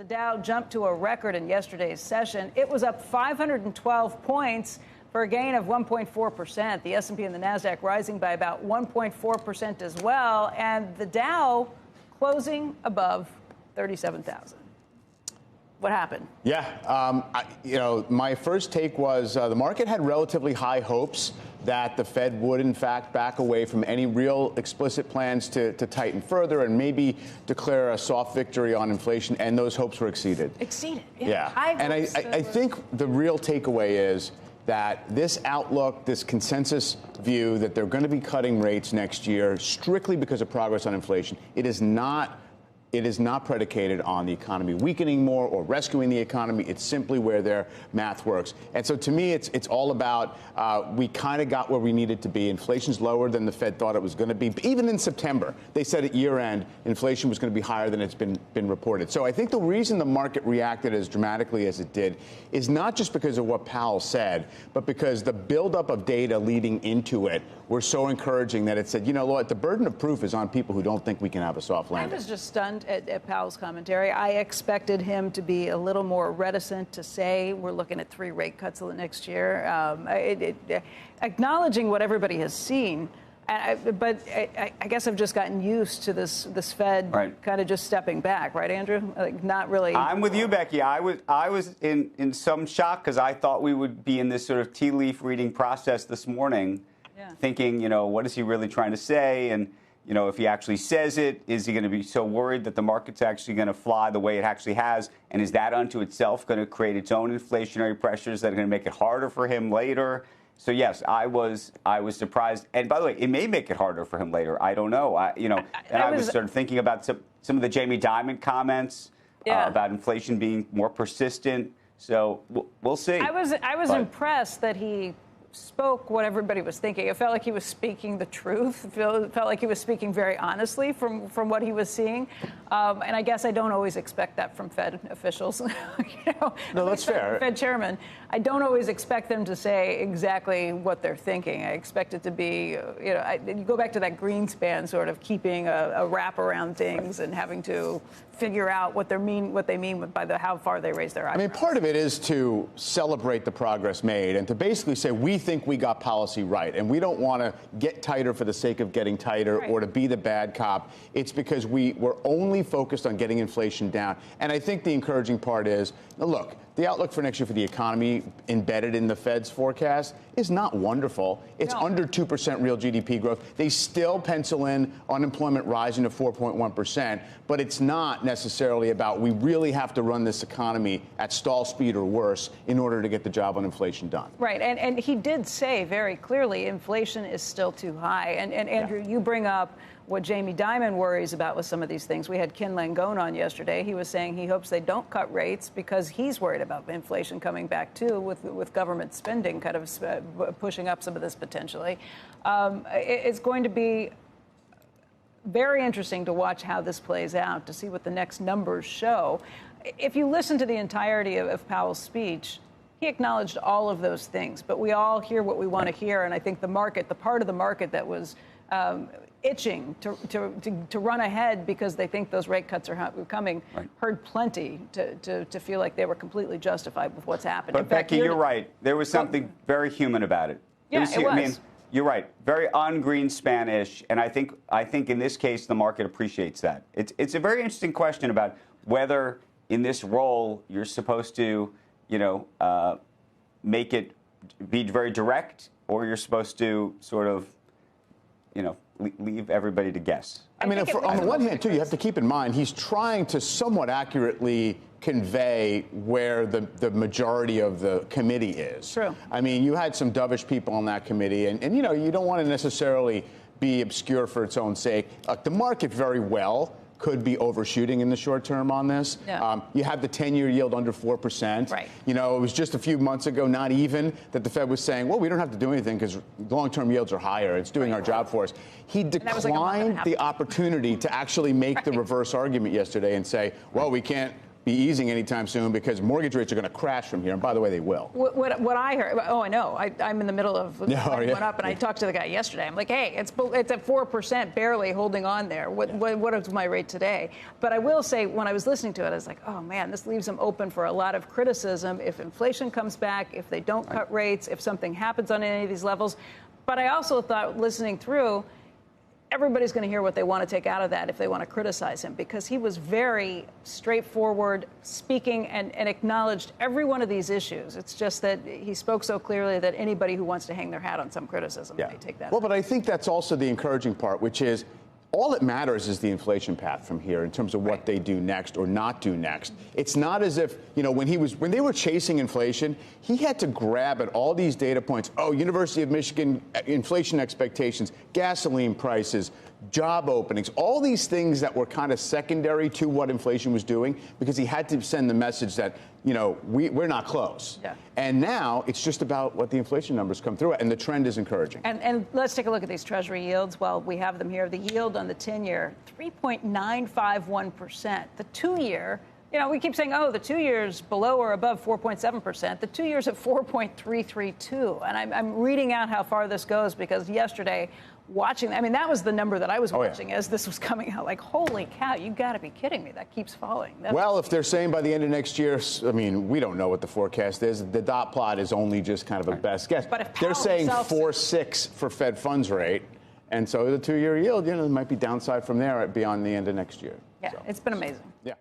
Dow jumped to a record in yesterday's session. It was up 512 points for a gain of 1.4%. The S&P and the Nasdaq rising by about 1.4% as well, and the Dow closing above 37,000. What happened? Yeah, my first take was the market had relatively high hopes that the Fed would, in fact, back away from any real explicit plans to tighten further and maybe declare a soft victory on inflation, and those hopes were exceeded. Yeah. And I think the real takeaway is that this outlook, this consensus view that they're going to be cutting rates next year strictly because of progress on inflation, it is not predicated on the economy weakening more or rescuing the economy. It's simply where their math works. And so to me, it's all about we kind of got where we needed to be. Inflation's lower than the Fed thought it was going to be. Even in September, they said at year end, inflation was going to be higher than it's been reported. So I think the reason the market reacted as dramatically as it did is not just because of what Powell said, but because the buildup of data leading into it were so encouraging that it said, you know what, the burden of proof is on people who don't think we can have a soft landing. I was just stunned at Powell's commentary. I expected him to be a little more reticent to say we're looking at 3 rate cuts next year, acknowledging what everybody has seen. But I guess I've just gotten used to this Fed kind of just stepping back, right, Andrew? Like not really. I'm with you, Becky. I was in some shock because I thought we would be in this sort of tea leaf reading process this morning, thinking, what is he really trying to say? And if he actually says it, is he going to be so worried that the market's actually going to fly the way it actually has? And is that unto itself going to create its own inflationary pressures that are going to make it harder for him later? So, yes, I was surprised. And by the way, it may make it harder for him later. I don't know. I was sort of thinking about some of the Jamie Dimon comments about inflation being more persistent. So we'll see. I was impressed that he spoke what everybody was thinking. It felt like he was speaking the truth. It felt like he was speaking very honestly from what he was seeing. And I guess I don't always expect that from Fed officials. No, that's fair. Fed chairman, I don't always expect them to say exactly what they're thinking. I expect it to be, you go back to that Greenspan sort of keeping a wrap around things and having to figure out what they mean by how far they raise their eyebrows. I mean, part of it is to celebrate the progress made and to basically say we think we got policy right and we don't want to get tighter for the sake of getting tighter or to be the bad cop. It's because we were only focused on getting inflation down. And I think the encouraging part is, look, the outlook for next year for the economy embedded in the Fed's forecast is not wonderful. It's under 2% real GDP growth. They still pencil in unemployment rising to 4.1%, but it's not necessarily about we really have to run this economy at stall speed or worse in order to get the job on inflation done. Right. And he did say very clearly inflation is still too high. And Andrew, you bring up what Jamie Dimon worries about with some of these things. We had Ken Langone on yesterday. He was saying he hopes they don't cut rates because he's worried about inflation coming back, too, with government spending kind of pushing up some of this potentially. It's going to be very interesting to watch how this plays out, to see what the next numbers show. If you listen to the entirety of Powell's speech, he acknowledged all of those things, but we all hear what we want to hear. And I think the part of the market that was itching to run ahead because they think those rate cuts are coming, heard plenty to feel like they were completely justified with what's happening. But Becky, you're right. There was something very human about it. Yeah, it was. I mean, you're right. Very un-Greenspan-ish, and I think in this case the market appreciates that. It's a very interesting question about whether in this role you're supposed to, make it be very direct, or you're supposed to sort of, leave everybody to guess. I mean, on the one hand, too, you have to keep in mind he's trying to somewhat accurately convey where the majority of the committee is. True. I mean, you had some dovish people on that committee, and you don't want to necessarily be obscure for its own sake. The market very well could be overshooting in the short term on this. Yeah. You have the 10-year yield under 4%. Right. It was just a few months ago, not even, that the Fed was saying, well, we don't have to do anything because long-term yields are higher. It's doing our job for us. He declined the opportunity to actually make the reverse argument yesterday and say, well, we can't be easing anytime soon because mortgage rates are going to crash from here. And by the way, they will. What I heard, oh, I know. I'm in the middle of went up, and I talked to the guy yesterday. I'm like, hey, it's at 4%, barely holding on there. What is my rate today? But I will say, when I was listening to it, I was like, oh man, this leaves them open for a lot of criticism if inflation comes back, if they don't cut rates, if something happens on any of these levels. But I also thought, listening through, everybody's going to hear what they want to take out of that if they want to criticize him, because he was very straightforward, speaking and acknowledged every one of these issues. It's just that he spoke so clearly that anybody who wants to hang their hat on some criticism may take that. Well, but I think that's also the encouraging part, which is all that matters is the inflation path from here in terms of what they do next or not do next. It's not as if, when they were chasing inflation, he had to grab at all these data points. Oh, University of Michigan inflation expectations, gasoline prices, job openings, all these things that were kind of secondary to what inflation was doing, because he had to send the message that, we're not close. Yeah. And now it's just about what the inflation numbers come through, and the trend is encouraging. And let's take a look at these Treasury yields. Well, we have them here. The yield on the 10-year, 3.951%. The 2-year, we keep saying, the 2-year's below or above 4.7%. The 2-year's at 4.332. And I'm reading out how far this goes because yesterday, watching, that was the number that I was watching as this was coming out. Like, holy cow, you got to be kidding me. That keeps falling. Well, if they're saying by the end of next year, we don't know what the forecast is. The dot plot is only just kind of a best guess. But if they're saying 4.6 for Fed funds rate, and so the 2-year yield, might be downside from there beyond the end of next year. Yeah, It's been amazing. Yeah.